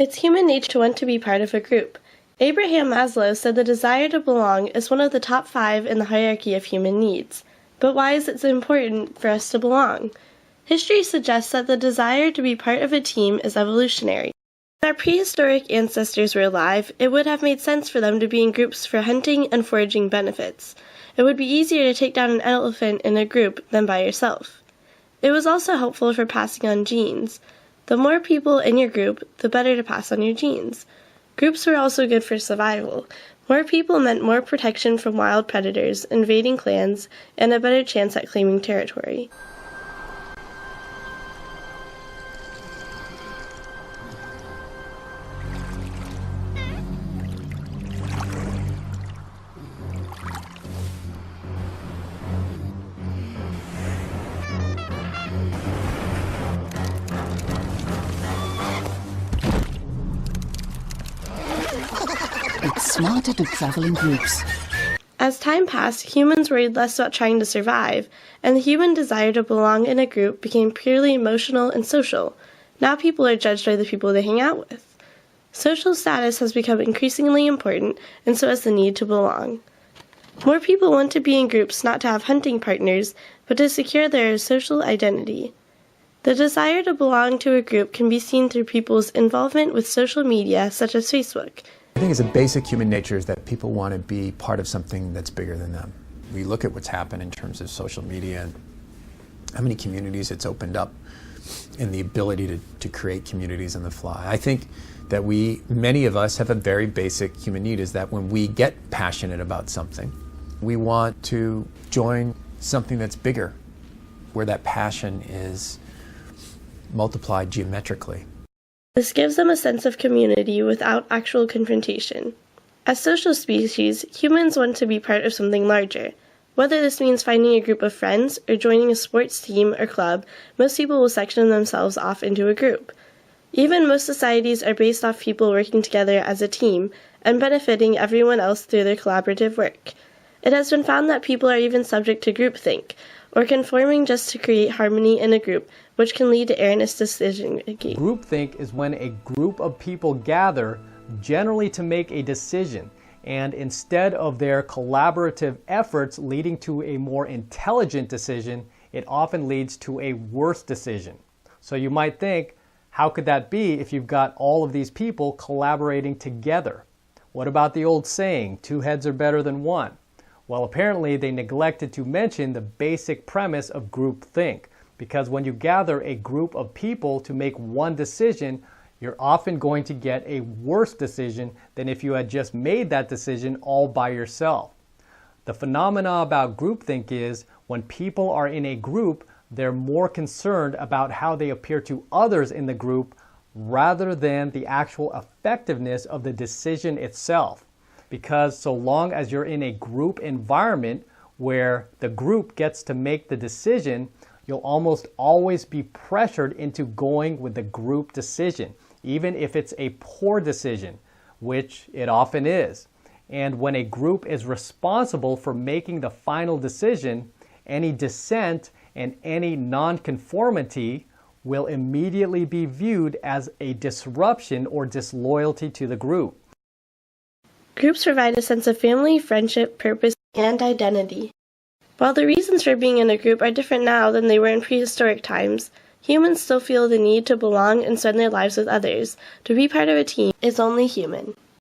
It's human nature to want to be part of a group. Abraham Maslow said the desire to belong is one of the top 5 in the hierarchy of human needs. But why is it so important for us to belong? History suggests that the desire to be part of a team is evolutionary. When our prehistoric ancestors were alive, it would have made sense for them to be in groups for hunting and foraging benefits. It would be easier to take down an elephant in a group than by yourself. It was also helpful for passing on genes. The more people in your group, the better to pass on your genes. Groups were also good for survival. More people meant more protection from wild predators, invading clans, and a better chance at claiming territory. It's smarter to travel in groups. As time passed, humans worried less about trying to survive, and the human desire to belong in a group became purely emotional and social. Now people are judged by the people they hang out with. Social status has become increasingly important, and so has the need to belong. More people want to be in groups not to have hunting partners, but to secure their social identity. The desire to belong to a group can be seen through people's involvement with social media, such as Facebook. I think it's a basic human nature is that people want to be part of something that's bigger than them. We look at what's happened in terms of social media and how many communities it's opened up and the ability to create communities on the fly. I think that many of us have a very basic human need, is that when we get passionate about something, we want to join something that's bigger, where that passion is multiplied geometrically. This gives them a sense of community without actual confrontation. As social species, humans want to be part of something larger. Whether this means finding a group of friends or joining a sports team or club, most people will section themselves off into a group. Even most societies are based off people working together as a team and benefiting everyone else through their collaborative work. It has been found that people are even subject to groupthink, or conforming just to create harmony in a group, which can lead to erroneous decision-making. Groupthink is when a group of people gather, generally to make a decision, and instead of their collaborative efforts leading to a more intelligent decision, it often leads to a worse decision. So you might think, how could that be if you've got all of these people collaborating together? What about the old saying, 2 heads are better than 1? Well, apparently they neglected to mention the basic premise of groupthink, because when you gather a group of people to make one decision, you're often going to get a worse decision than if you had just made that decision all by yourself. The phenomena about groupthink is when people are in a group, they're more concerned about how they appear to others in the group rather than the actual effectiveness of the decision itself. Because so long as you're in a group environment where the group gets to make the decision, you'll almost always be pressured into going with the group decision, even if it's a poor decision, which it often is. And when a group is responsible for making the final decision, any dissent and any nonconformity will immediately be viewed as a disruption or disloyalty to the group. Groups provide a sense of family, friendship, purpose, and identity. While the reasons for being in a group are different now than they were in prehistoric times, humans still feel the need to belong and spend their lives with others. To be part of a team is only human.